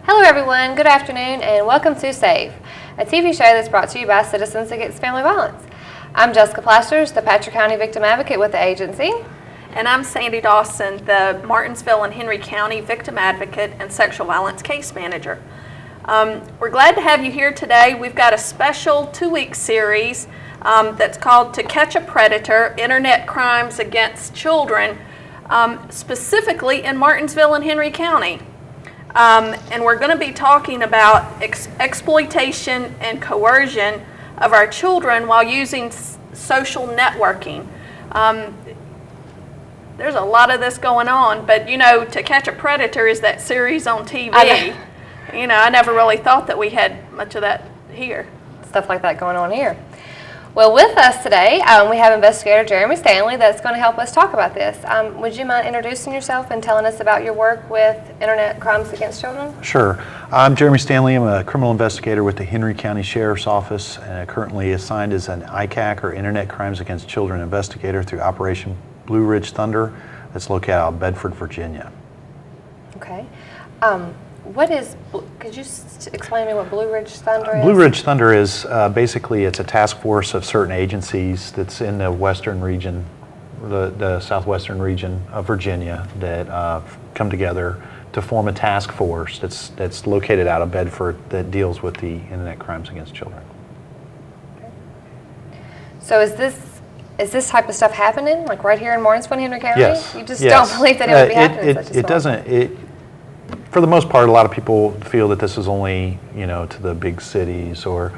Hello everyone, good afternoon and welcome to S.A.V.E, a TV show that's brought to you by Citizens Against Family Violence. I'm Jessica Plasters, the Patrick County Victim Advocate with the agency. And I'm Sandy Dawson, the Martinsville and Henry County Victim Advocate and Sexual Violence Case Manager. We're glad to have you here today. We've got a special 2-week series that's called To Catch a Predator, Internet Crimes Against Children, specifically in Martinsville and Henry County. And we're going to be talking about exploitation and coercion of our children while using social networking. There's a lot of this going on, but you know, To Catch a Predator is that series on TV. I never really thought that we had much of that here. Stuff like that going on here. Well, with us today, we have investigator Jeremy Stanley that's going to help us talk about this. Would you mind introducing yourself and telling us about your work with internet crimes against children? Sure. I'm Jeremy Stanley. I'm a criminal investigator with the Henry County Sheriff's Office and currently assigned as an ICAC or Internet Crimes Against Children investigator through Operation Blue Ridge Thunder that's located out of Bedford, Virginia. Okay. Could you explain to me what Blue Ridge Thunder is? Blue Ridge Thunder is basically it's a task force of certain agencies that's in the western region, the southwestern region of Virginia that come together to form a task force that's located out of Bedford that deals with the internet crimes against children. Okay. So is this type of stuff happening, like right here in Martinsville, Henry County? Yes. You just don't believe that it would be happening in such a small doesn't. For the most part, a lot of people feel that this is only, to the big cities or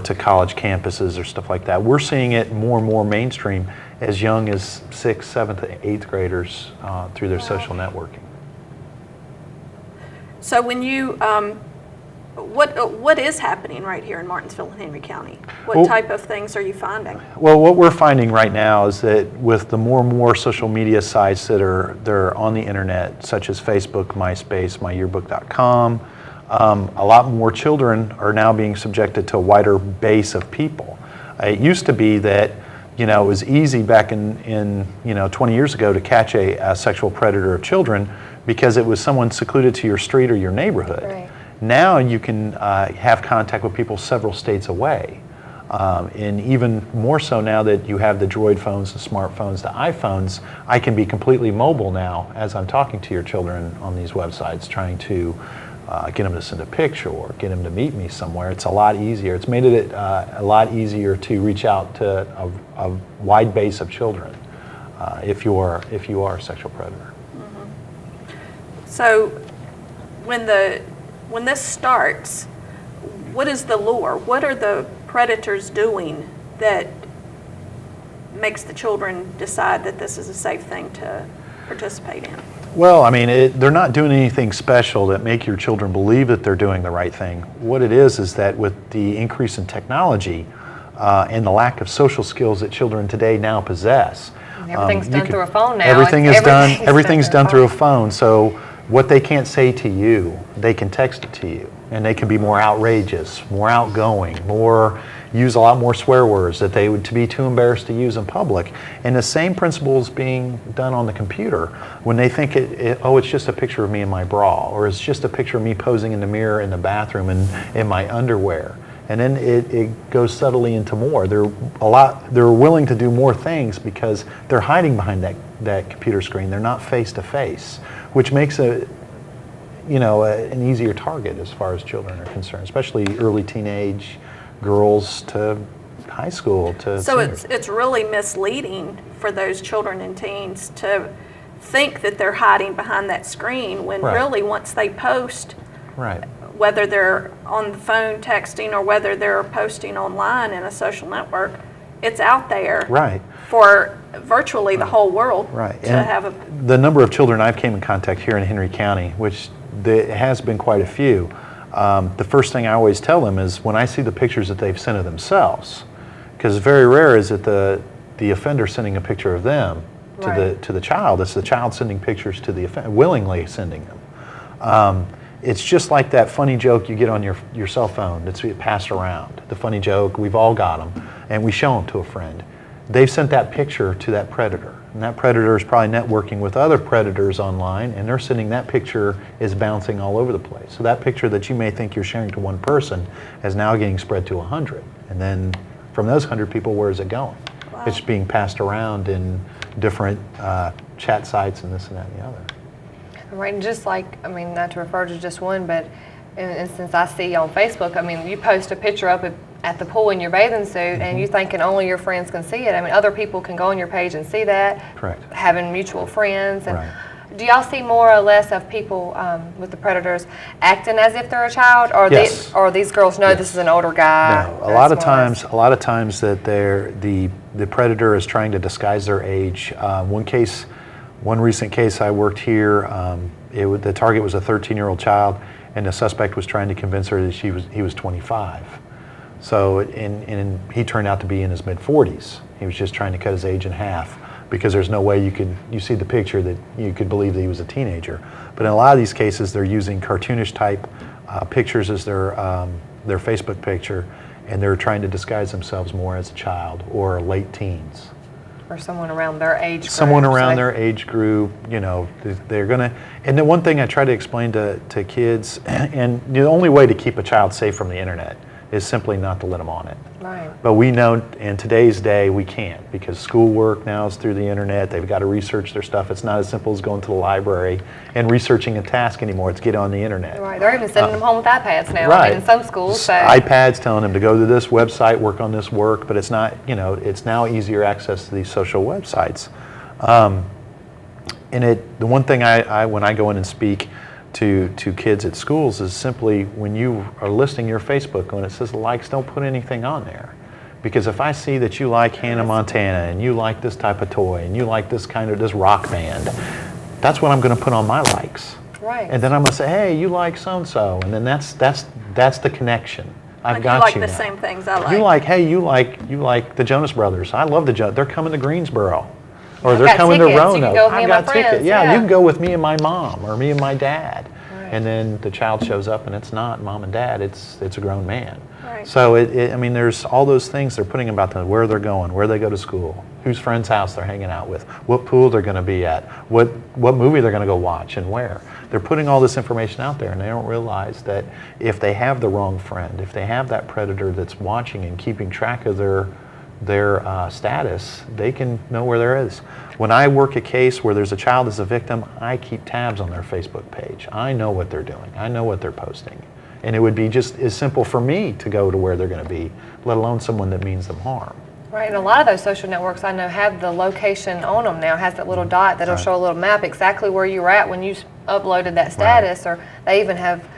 to college campuses or stuff like that. We're seeing it more and more mainstream as young as 6th, 7th, 8th graders through their social networking. So when you, what is happening right here in Martinsville and Henry County? What type of things are you finding? Well, what we're finding right now is that with the more and more social media sites that are on the internet, such as Facebook, MySpace, myyearbook.com, a lot more children are now being subjected to a wider base of people. It used to be that it was easy back in 20 years ago to catch a sexual predator of children because it was someone secluded to your street or your neighborhood. Right. Now you can have contact with people several states away. And even more so now that you have the Droid phones, the smartphones, the iPhones, I can be completely mobile now as I'm talking to your children on these websites, trying to get them to send a picture or get them to meet me somewhere. It's a lot easier. It's made it a lot easier to reach out to a wide base of children if you are a sexual predator. Mm-hmm. So when this starts, what is the lure? What are the predators doing that makes the children decide that this is a safe thing to participate in? Well, I mean, they're not doing anything special that make your children believe that they're doing the right thing. What it is that with the increase in technology and the lack of social skills that children today now possess. Everything's done through a phone now. Everything's done through a phone. So what they can't say to you, they can text it to you. And they can be more outrageous, more outgoing, use a lot more swear words that they would be too embarrassed to use in public. And the same principle is being done on the computer when they think it's just a picture of me in my bra, or it's just a picture of me posing in the mirror in the bathroom in my underwear. And then it goes subtly into more. They're willing to do more things because they're hiding behind that computer screen. They're not face to face, which makes an easier target as far as children are concerned, especially early teenage girls to high school to So seniors. it's really misleading for those children and teens to think that they're hiding behind that screen when really once they post, right, whether they're on the phone texting or whether they're posting online in a social network, it's out there for virtually the whole world The number of children I've came in contact here in Henry County, which there has been quite a few, the first thing I always tell them is when I see the pictures that they've sent of themselves, because very rare is it the offender sending a picture of them to the child. It's the child sending pictures to the offender, willingly sending them. It's just like that funny joke you get on your cell phone that's passed around. The funny joke, we've all got them, and we show them to a friend. They've sent that picture to that predator. And that predator is probably networking with other predators online, and they're sending that picture is bouncing all over the place. So that picture that you may think you're sharing to one person is now getting spread to 100. And then from those 100 people, where is it going? Wow. It's being passed around in different chat sites and this and that and the other. Right, and just like, I mean, not to refer to just one, but in an instance I see on Facebook, I mean, you post a picture up at the pool in your bathing suit, and you thinking only your friends can see it. I mean, other people can go on your page and see that. Correct. Having mutual friends. And Right. do y'all see more or less of people with the predators acting as if they're a child, or Yes. or these girls know this is an older guy? No, a lot of times that the predator is trying to disguise their age. One recent case I worked here, the target was a 13-year-old child, and the suspect was trying to convince her that he was 25. So, and he turned out to be in his mid-40s. He was just trying to cut his age in half, because there's no way you see the picture that you could believe that he was a teenager. But in a lot of these cases, they're using cartoonish type pictures as their Facebook picture, and they're trying to disguise themselves more as a child or late teens. Or someone around their age group. Someone around their age group, they're gonna, and the one thing I try to explain to kids, and the only way to keep a child safe from the internet is simply not to let them on it. Right. But we know in today's day we can't, because schoolwork now is through the internet. They've got to research their stuff. It's not as simple as going to the library and researching a task anymore. It's get on the internet. Right, they're even sending them home with iPads now. Right. I mean, in some schools. So. iPads telling them to go to this website, work on this work, but it's not, it's now easier access to these social websites. The one thing when I go in and speak to kids at schools is simply, when you are listing your Facebook, when it says likes, don't put anything on there. Because if I see that you like Hannah Montana, and you like this type of toy, and you like this rock band, that's what I'm going to put on my likes. Right. And then I'm going to say, hey, you like so-and-so, and then that's the connection. I've got you like you the now. same things I like. You like the Jonas Brothers. I love they're coming to Greensboro. Or I've they're got coming tickets. to You Roanoke. can go with me I've and got my tickets. friends. Yeah, Yeah. you can go with me and my mom, or me and my dad. Right. And then the child shows up, and it's not mom and dad. It's a grown man. Right. So there's all those things they're putting about them: where they're going, where they go to school, whose friend's house they're hanging out with, what pool they're going to be at, what movie they're going to go watch, and where. They're putting all this information out there, and they don't realize that if they have the wrong friend, if they have that predator that's watching and keeping track of their status, they can know where there is. When I work a case where there's a child as a victim, I keep tabs on their Facebook page. I know what they're doing. I know what they're posting. And it would be just as simple for me to go to where they're going to be, let alone someone that means them harm. Right, and a lot of those social networks I know have the location on them now, has that little dot that'll show a little map exactly where you were at when you uploaded that status, or they even have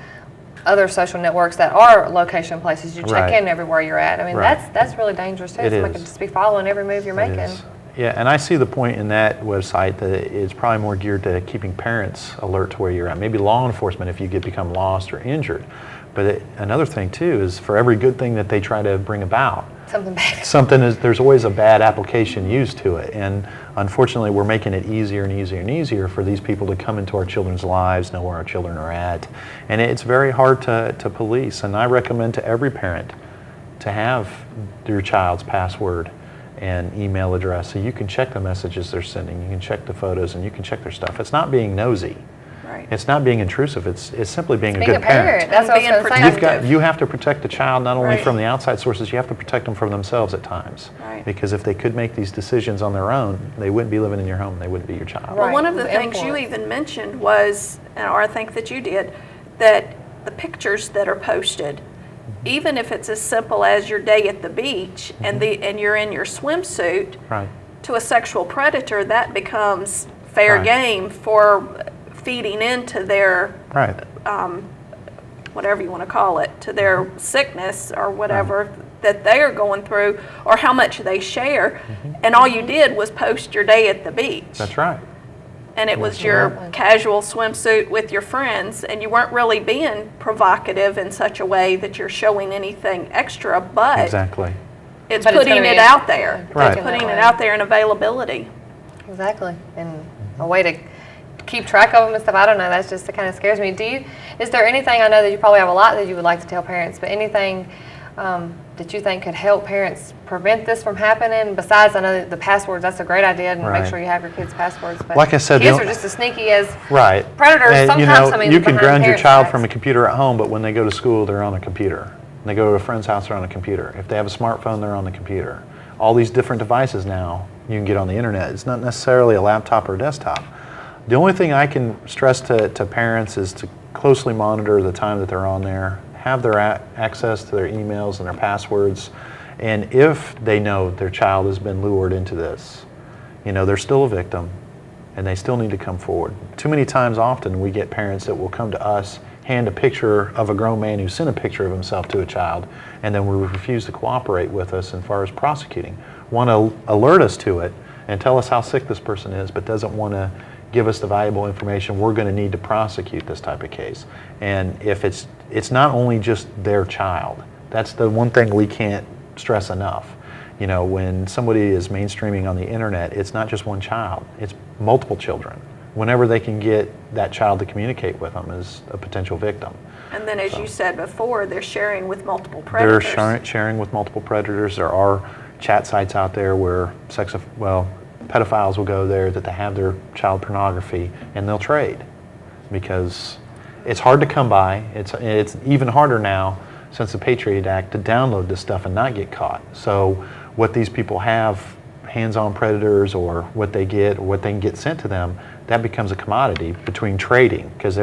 other social networks that are location places. You check in everywhere you're at. I mean, that's really dangerous too. Somebody could just be following every move you're making. Yeah, and I see the point in that website that it's probably more geared to keeping parents alert to where you're at. Maybe law enforcement if you become lost or injured. But another thing too is, for every good thing that they try to bring about, there's always a bad application used to it. And unfortunately, we're making it easier and easier and easier for these people to come into our children's lives, know where our children are at. And it's very hard to police. And I recommend to every parent to have your child's password and email address, so you can check the messages they're sending, you can check the photos, and you can check their stuff. It's not being nosy. Right. It's not being intrusive. It's simply being a Being good a parent. That's what I was going to say. You have to protect the child not only Right. from the outside sources, you have to protect them from themselves at times. Right. Because if they could make these decisions on their own, they wouldn't be living in your home, they wouldn't be your child. Right. Well, one of the The things you influence. even mentioned was, or I think that you did, that the pictures that are posted, even if it's as simple as your day at the beach and you're in your swimsuit, Right. to a sexual predator, that becomes fair Right. game for feeding into their Right. whatever you want to call it, to their sickness or whatever that they are going through, or how much they share. And all you did was post your day at the beach. That's right. And it was your casual swimsuit with your friends, and you weren't really being provocative in such a way that you're showing anything extra, but Exactly. it's But it's putting gonna it be out there. Right. It's putting it out there in availability. Exactly, and a way to keep track of them and stuff. I don't know. That's just, it kind of scares me. Is there anything, I know that you probably have a lot that you would like to tell parents, but anything that you think could help parents prevent this from happening? Besides, I know that the passwords, that's a great idea, and Right. make sure you have your kids' passwords. But Like I said, kids the- are just as sneaky as Right. predators And, sometimes. I mean, you can behind ground your parents' child backs. from a computer at home, but when they go to school, they're on a computer. When they go to a friend's house, they're on a computer. If they have a smartphone, they're on the computer. All these different devices now you can get on the internet. It's not necessarily a laptop or a desktop. The only thing I can stress to parents is to closely monitor the time that they're on there, have their access to their emails and their passwords, and if they know their child has been lured into this, they're still a victim and they still need to come forward. Too many times often we get parents that will come to us, hand a picture of a grown man who sent a picture of himself to a child, and then we refuse to cooperate with us as far as prosecuting. Want to alert us to it and tell us how sick this person is, but doesn't want to give us the valuable information we're going to need to prosecute this type of case. And if it's not only just their child, that's the one thing we can't stress enough. When somebody is mainstreaming on the internet, it's not just one child, it's multiple children. Whenever they can get that child to communicate with them as a potential victim. And then, as you said before, they're sharing with multiple predators. They're sharing with multiple predators. There are chat sites out there where pedophiles will go there that they have their child pornography, and they'll trade because it's hard to come by. It's even harder now since the Patriot Act to download this stuff and not get caught. So what these people have, hands-on predators, or what they get, or what they can get sent to them, that becomes a commodity between trading, because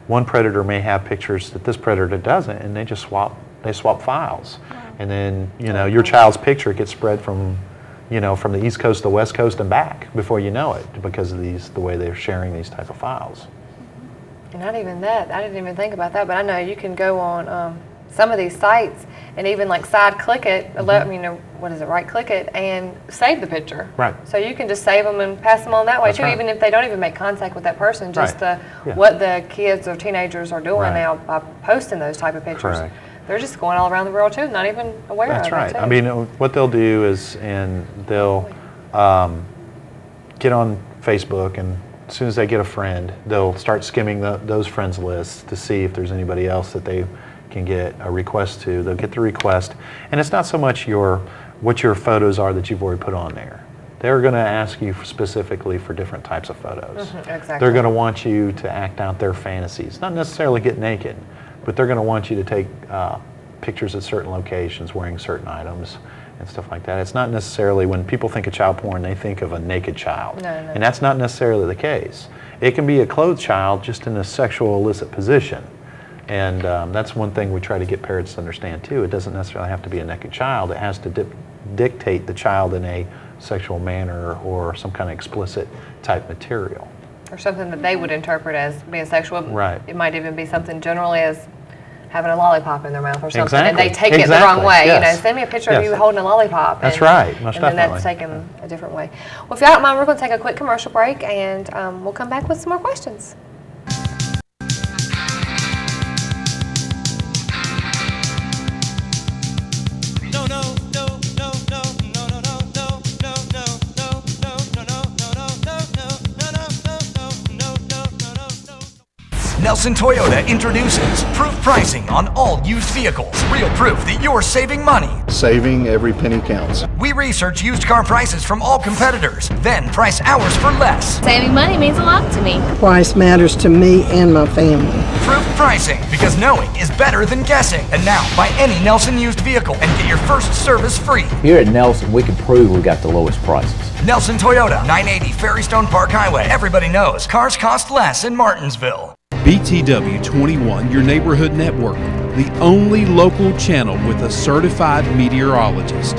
one predator may have pictures that this predator doesn't, and they just swap files. And then your child's picture gets spread from the East Coast to the West Coast and back before you know it, because of the way they're sharing these type of files. And not even that. I didn't even think about that, but I know you can go on some of these sites and even like side click it, right click it and save the picture. Right. So you can just save them and pass them on that way That's too, right. even if they don't even make contact with that person, just Right. Yeah. what the kids or teenagers are doing Right. now by posting those type of pictures. Correct. They're just going all around the world too, not even aware That's of right. it too. I mean, what they'll do is, they'll get on Facebook, and as soon as they get a friend, they'll start skimming those friends lists to see if there's anybody else that they can get a request to. They'll get the request, and it's not so much what your photos are that you've already put on there. They're going to ask you specifically for different types of photos. Exactly. They're going to want you to act out their fantasies, not necessarily get naked, but they're going to want you to take pictures at certain locations wearing certain items and stuff like that. It's not necessarily, when people think of child porn, they think of a naked child. No. And that's not necessarily the case. It can be a clothed child just in a sexual illicit position. And that's one thing we try to get parents to understand too. It doesn't necessarily have to be a naked child. It has to dictate the child in a sexual manner or some kind of explicit type material. Or something that they would interpret as being sexual. Right. It might even be something generally as having a lollipop in their mouth or something, Exactly. and they take it the wrong way. Yes. Send me a picture of Yes. you holding a lollipop. That's right. Most and then definitely. that's taken a different way. Well, if y'all don't mind, we're going to take a quick commercial break, and we'll come back with some more questions. Nelson Toyota introduces proof pricing on all used vehicles. Real proof that you're saving money. Saving every penny counts. We research used car prices from all competitors, then price ours for less. Saving money means a lot to me. Price matters to me and my family. Proof pricing, because knowing is better than guessing. And now, buy any Nelson used vehicle and get your first service free. Here at Nelson, we can prove we got the lowest prices. Nelson Toyota, 980 Ferrystone Park Highway. Everybody knows cars cost less in Martinsville. BTW 21, your neighborhood network, the only local channel with a certified meteorologist.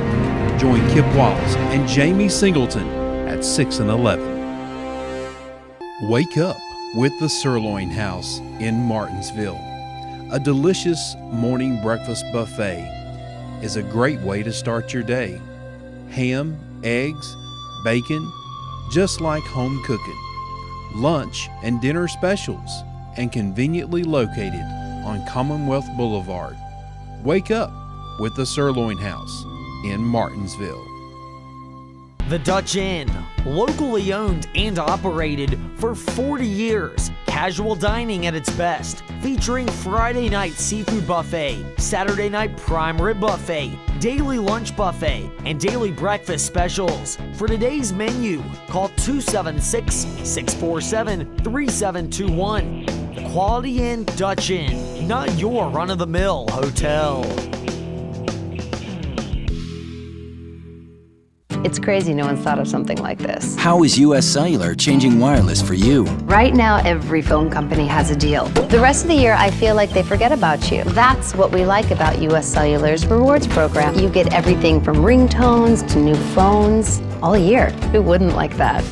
Join Kip Wallace and Jamie Singleton at 6 and 11. Wake up with the Sirloin House in Martinsville. A delicious morning breakfast buffet is a great way to start your day. Ham, eggs, bacon, just like home cooking. Lunch and dinner specials, and conveniently located on Commonwealth Boulevard. Wake up with the Sirloin House in Martinsville. The Dutch Inn, locally owned and operated for 40 years. Casual dining at its best, featuring Friday night seafood buffet, Saturday night prime rib buffet, daily lunch buffet, and daily breakfast specials. For today's menu, call 276-647-3721. The Quality Inn Dutch Inn, not your run-of-the-mill hotel. It's crazy no one's thought of something like this. How is U.S. Cellular changing wireless for you? Right now, every phone company has a deal. The rest of the year, I feel like they forget about you. That's what we like about U.S. Cellular's rewards program. You get everything from ringtones to new phones all year. Who wouldn't like that?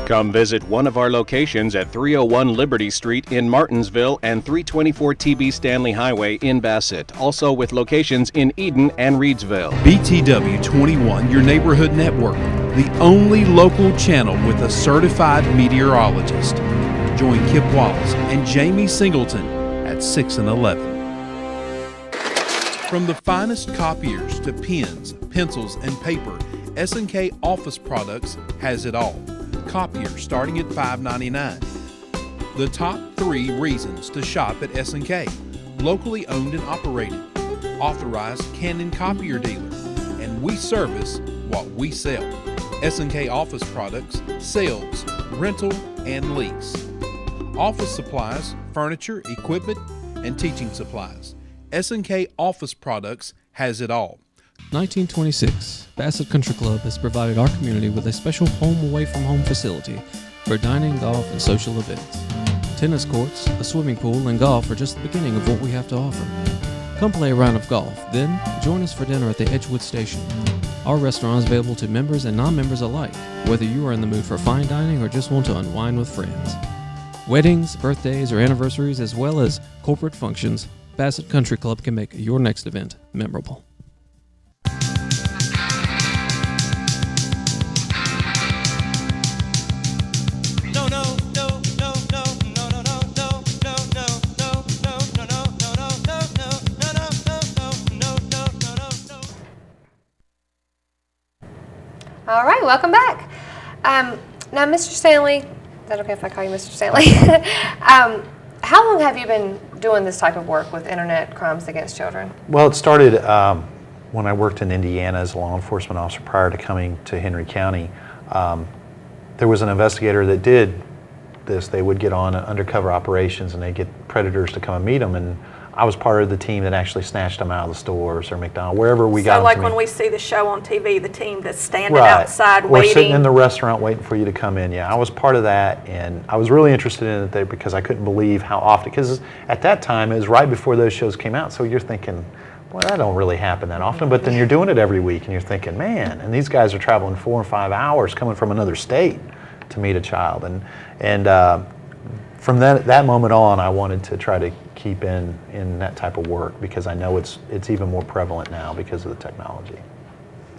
Come visit one of our locations at 301 Liberty Street in Martinsville and 324 TB Stanley Highway in Bassett. Also with locations in Eden and Reedsville. BTW 21, your neighborhood network, the only local channel with a certified meteorologist. Join Kip Wallace and Jamie Singleton at 6 and 11. From the finest copiers to pens, pencils, and paper, S&K Office Products has it all. Copier starting at $5.99. The top 3 reasons to shop at S&K. Locally owned and operated. Authorized Canon copier dealer. And we service what we sell. S&K Office Products, sales, rental, and lease. Office supplies, furniture, equipment, and teaching supplies. S&K Office Products has it all. 1926, Bassett Country Club has provided our community with a special home-away-from-home facility for dining, golf, and social events. Tennis courts, a swimming pool, and golf are just the beginning of what we have to offer. Come play a round of golf, then join us for dinner at the Edgewood Station. Our restaurant is available to members and non-members alike, whether you are in the mood for fine dining or just want to unwind with friends. Weddings, birthdays, or anniversaries, as well as corporate functions, Bassett Country Club can make your next event memorable. All right, welcome back. Now, Mr. Stanley, is that okay if I call you Mr. Stanley? How long have you been doing this type of work with internet crimes against children? Well, it started when I worked in Indiana as a law enforcement officer prior to coming to Henry County. There was an investigator that did this. They would get on undercover operations and they'd get predators to come and meet them. And I was part of the team that actually snatched them out of the stores or McDonald's, wherever we got them. So like when we see the show on TV, the team that's standing right. outside or waiting. sitting in the restaurant waiting for you to come in. Yeah, I was part of that, and I was really interested in it there because I couldn't believe how often, because at that time it was right before those shows came out, so you're thinking, well, that don't really happen that often, but then you're doing it every week and you're thinking, man, and these guys are traveling 4 or 5 hours coming from another state to meet a child. And from that moment on, I wanted to try to keep in that type of work because I know it's even more prevalent now because of the technology.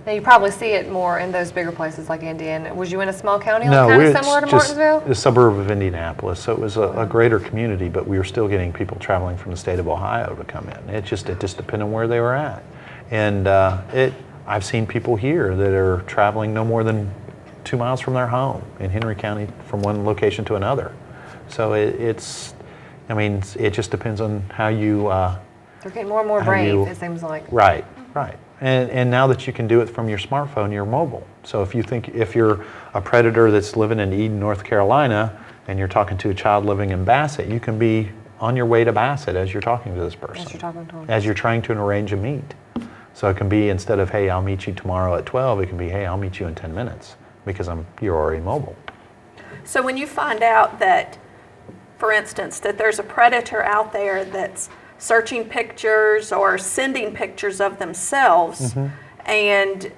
Now you probably see it more in those bigger places like Indiana. Was you in a small county No, kind of it's similar to just Martinsville? a suburb of Indianapolis, so it was a greater community, but we were still getting people traveling from the state of Ohio to come in. It just depended on where they were at. And I've seen people here that are traveling no more than 2 miles from their home in Henry County from one location to another. So it just depends on how you... They're getting more and more brave, it seems like. Right. And now that you can do it from your smartphone, you're mobile. So if you're a predator that's living in Eden, North Carolina, and you're talking to a child living in Bassett, you can be on your way to Bassett as you're talking to this person. As you're talking to them. As you're trying to arrange a meet. So it can be, instead of, hey, I'll meet you tomorrow at 12, it can be, hey, I'll meet you in 10 minutes because you're already mobile. So when you find out that, for instance, that there's a predator out there that's searching pictures or sending pictures of themselves, and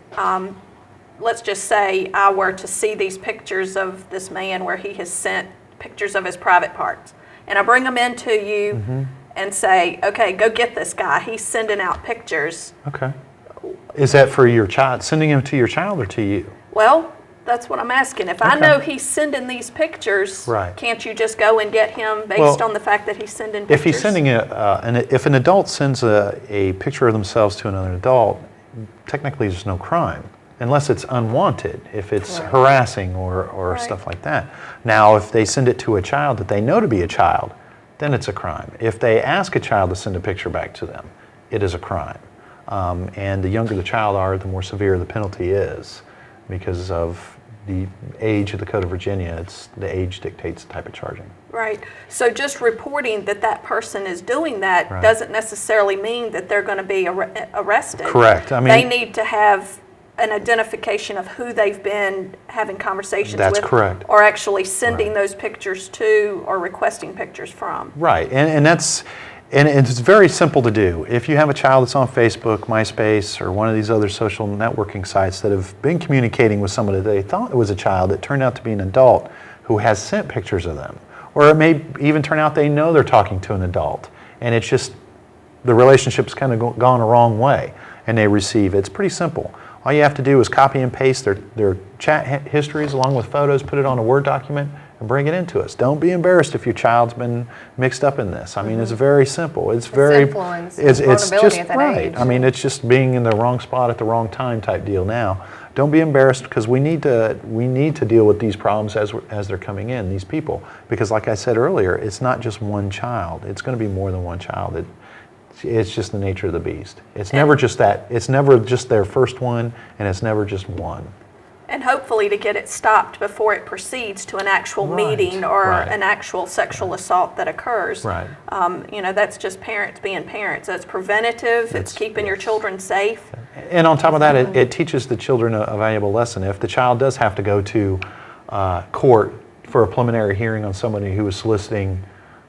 let's just say I were to see these pictures of this man where he has sent pictures of his private parts, and I bring them in to you and say, okay, go get this guy. He's sending out pictures. Okay. Is that for your child, sending him to your child or to you? Well, that's what I'm asking. If I know he's sending these pictures, can't you just go and get him based on the fact that he's sending pictures? If he's sending if an adult sends a picture of themselves to another adult, technically there's no crime unless it's unwanted, if it's harassing or stuff like that. Now, if they send it to a child that they know to be a child, then it's a crime. If they ask a child to send a picture back to them, it is a crime. And the younger the child are, the more severe the penalty is because of the age of the Code of Virginia. It's the age dictates the type of charging. Right. So just reporting that that person is doing that doesn't necessarily mean that they're going to be arrested. Correct. I mean, they need to have an identification of who they've been having conversations with. That's correct. Or actually sending those pictures to or requesting pictures from. Right. And that's... And it's very simple to do. If you have a child that's on Facebook, MySpace, or one of these other social networking sites that have been communicating with somebody that they thought was a child that turned out to be an adult who has sent pictures of them, or it may even turn out they know they're talking to an adult, and it's just the relationship's kind of gone a wrong way, and they receive it. It's pretty simple. All you have to do is copy and paste their chat histories along with photos, put it on a Word document, and bring it into us. Don't be embarrassed if your child's been mixed up in this. I mean, it's very simple. It's very influence, it's just at that right. age. I mean, it's just being in the wrong spot at the wrong time type deal now. Don't be embarrassed, because we need to deal with these problems as they're coming in, these people, because like I said earlier, it's not just one child. It's going to be more than one child. It's just the nature of the beast. It's never just that. It's never just their first one, and it's never just one. And hopefully to get it stopped before it proceeds to an actual meeting or an actual sexual assault that occurs. Right. That's just parents being parents. That's preventative. It's keeping your children safe. And on top of that, it teaches the children a valuable lesson. If the child does have to go to court for a preliminary hearing on somebody who is soliciting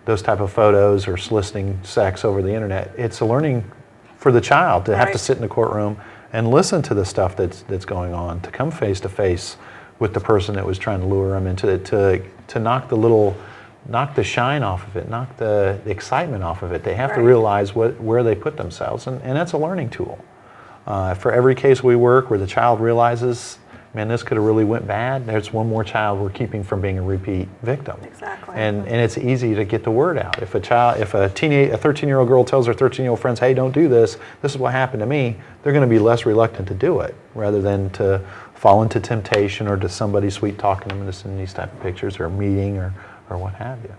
those type of photos or soliciting sex over the internet, it's a learning for the child to have to sit in the courtroom and listen to the stuff that's going on, to come face to face with the person that was trying to lure them into it, to knock the shine off of it, knock the excitement off of it. They have to realize where they put themselves, and that's a learning tool. For every case we work where the child realizes, man, this could have really went bad, there's one more child we're keeping from being a repeat victim. Exactly. And it's easy to get the word out. If a 13-year-old girl tells her 13-year-old friends, hey, don't do this, this is what happened to me, they're going to be less reluctant to do it, rather than to fall into temptation or to somebody sweet talking them into sending these type of pictures, or a meeting, or what have you.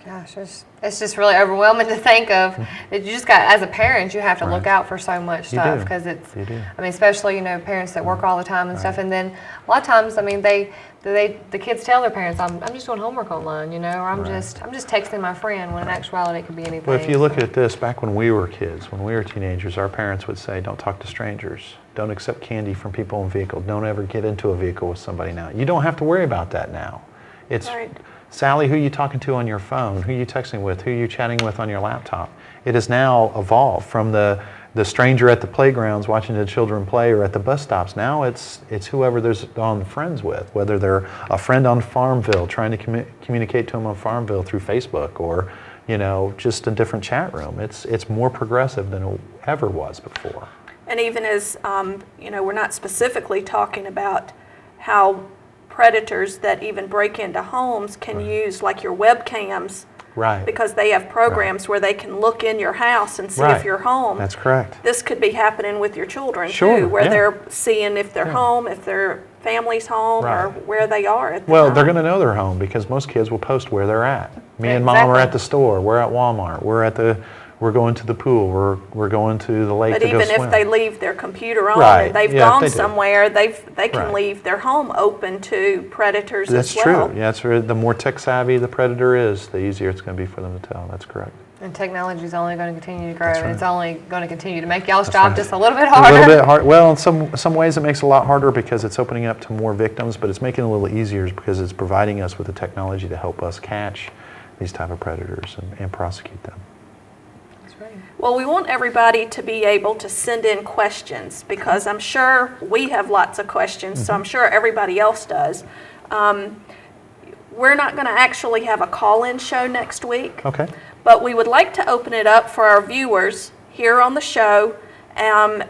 Gosh, it's just really overwhelming to think of. That you just got, as a parent, you have to look out for so much stuff, because it's. You do. I mean, especially parents that work all the time and stuff, and then a lot of times, I mean, the kids tell their parents, I'm just doing homework online, or I'm just texting my friend, when in actuality it could be anything. Well, if you look at this, back when we were kids, when we were teenagers, our parents would say, don't talk to strangers, don't accept candy from people in vehicles, don't ever get into a vehicle with somebody now. You don't have to worry about that now. It's Sally, who are you talking to on your phone? Who are you texting with? Who are you chatting with on your laptop? It has now evolved from the stranger at the playgrounds watching the children play, or at the bus stops. Now it's whoever they're on friends with, whether they're a friend on Farmville trying to communicate to them on Farmville through Facebook, or just a different chat room. It's more progressive than it ever was before. And even as we're not specifically talking about how predators that even break into homes can use like your webcams, because they have programs where they can look in your house and see if you're home. That's correct. This could be happening with your children too, where they're seeing if they're home, if their family's home, or where they are at the time. They're going to know they're home, because most kids will post where they're at. Me and Mom are at the store, we're at Walmart, we're going to the pool, we're going to the lake to go swim. But even if they leave their computer on and they've gone somewhere, they can leave their home open to predators as well. That's true. Yeah, that's true. The more tech savvy the predator is, the easier it's going to be for them to tell. That's correct. And technology is only going to continue to grow, and it's only going to continue to make y'all's job just a little bit harder. A little bit hard. Well, in some ways it makes it a lot harder, because it's opening up to more victims, but it's making it a little easier because it's providing us with the technology to help us catch these type of predators and prosecute them. Well, we want everybody to be able to send in questions, because I'm sure we have lots of questions, so I'm sure everybody else does. We're not going to actually have a call-in show next week, but we would like to open it up for our viewers here on the show,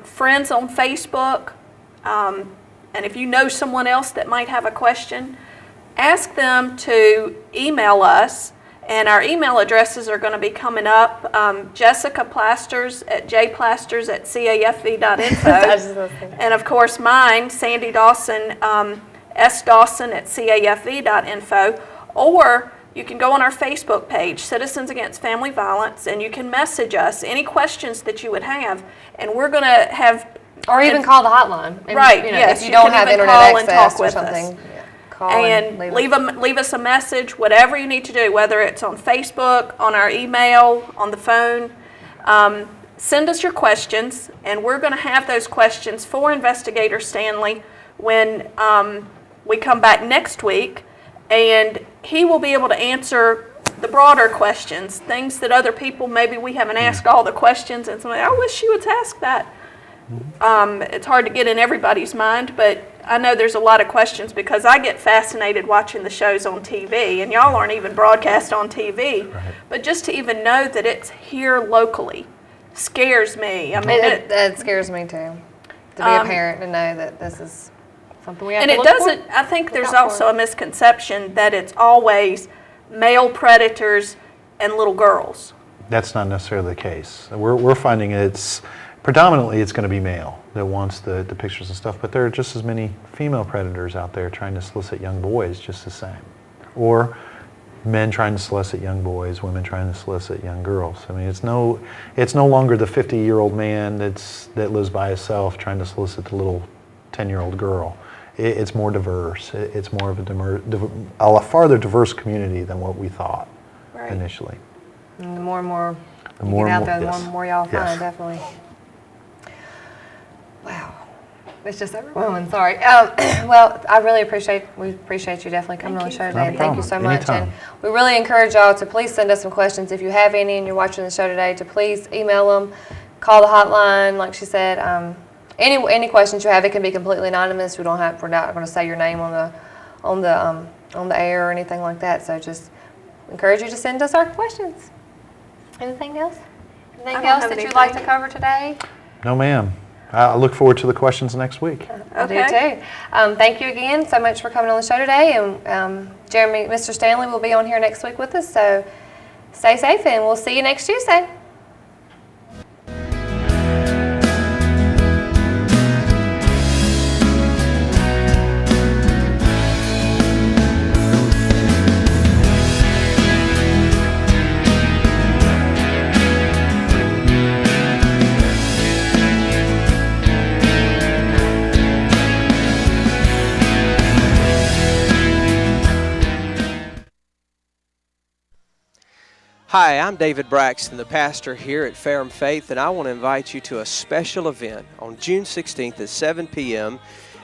friends on Facebook, and if you know someone else that might have a question, ask them to email us And our email addresses are going to be coming up. Jessica Plasters at jplasters@cafv.info. And of course mine, Sandy Dawson, sdawson at cafv.info. Or you can go on our Facebook page, Citizens Against Family Violence, and you can message us any questions that you would have. And we're going to have... Or even call the hotline. And, right, you know, yes. If you don't have internet access or something. And leave us a message, whatever you need to do, whether it's on Facebook, on our email, on the phone. Send us your questions, and we're going to have those questions for Investigator Stanley when we come back next week, and he will be able to answer the broader questions, things that other people, maybe we haven't asked all the questions, and somebody, I wish you would ask that. It's hard to get in everybody's mind, but I know there's a lot of questions because I get fascinated watching the shows on TV, and y'all aren't even broadcast on TV. Right. But just to even know that it's here locally scares me. I mean, it scares me too. To be a parent and know that this is something we have to look for. And it doesn't. I think there's also a misconception that it's always male predators and little girls. That's not necessarily the case. We're finding predominantly it's going to be male that wants the pictures and stuff, but there are just as many female predators out there trying to solicit young boys just the same. Or men trying to solicit young boys, women trying to solicit young girls. I mean, it's no longer the 50-year-old man that lives by himself trying to solicit the little 10-year-old girl. It's more diverse. It's more of a farther diverse community than what we thought initially. And the more and more you get out there, the more and more y'all find, definitely. Wow. It's just overwhelming. Sorry. Well, we appreciate you definitely coming on the show today. Thank you so much. Anytime. And we really encourage y'all to please send us some questions. If you have any and you're watching the show today, to please email them, call the hotline, like she said. Any questions you have, it can be completely anonymous. We're not going to say your name on the air or anything like that. So just encourage you to send us our questions. Anything else? Anything else that you'd like to cover today? No, ma'am. I look forward to the questions next week. I do too. Thank you again so much for coming on the show today. And Mr. Stanley will be on here next week with us. So stay safe, and we'll see you next Tuesday. Hi, I'm David Braxton, the pastor here at Ferrum Faith, and I want to invite you to a special event on June 16th at 7 p.m.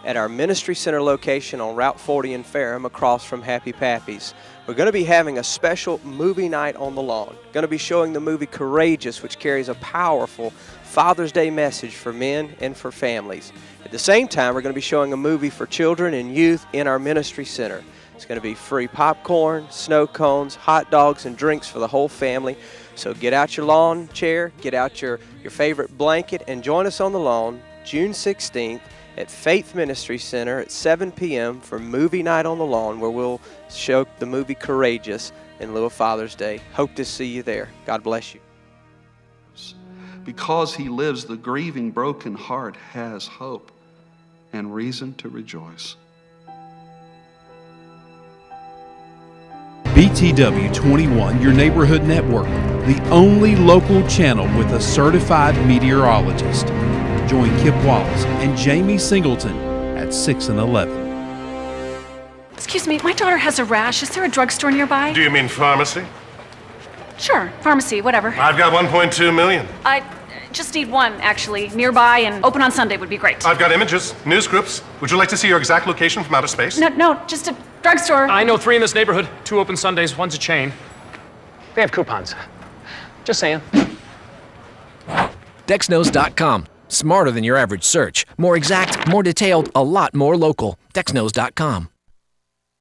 at our Ministry Center location on Route 40 in Ferrum across from Happy Pappy's. We're going to be having a special movie night on the lawn. Going to be showing the movie Courageous, which carries a powerful Father's Day message for men and for families. At the same time, we're going to be showing a movie for children and youth in our Ministry Center. It's going to be free popcorn, snow cones, hot dogs, and drinks for the whole family. So get out your lawn chair, get out your favorite blanket, and join us on the lawn June 16th at Faith Ministry Center at 7 p.m. for Movie Night on the Lawn, where we'll show the movie Courageous in lieu of Father's Day. Hope to see you there. God bless you. Because he lives, the grieving, broken heart has hope and reason to rejoice. BTW 21, your neighborhood network, the only local channel with a certified meteorologist. Join Kip Wallace and Jamie Singleton at 6 and 11. Excuse me, my daughter has a rash. Is there a drugstore nearby? Do you mean pharmacy? Sure, pharmacy, whatever. I've got 1.2 million. I just need one, actually, nearby and open on Sunday would be great. I've got images, news groups. Would you like to see your exact location from outer space? No, just a drugstore. I know 3 in this neighborhood. 2 open Sundays, 1's a chain. They have coupons. Just saying. Dexnose.com. Smarter than your average search. More exact, more detailed, a lot more local. Dexnose.com.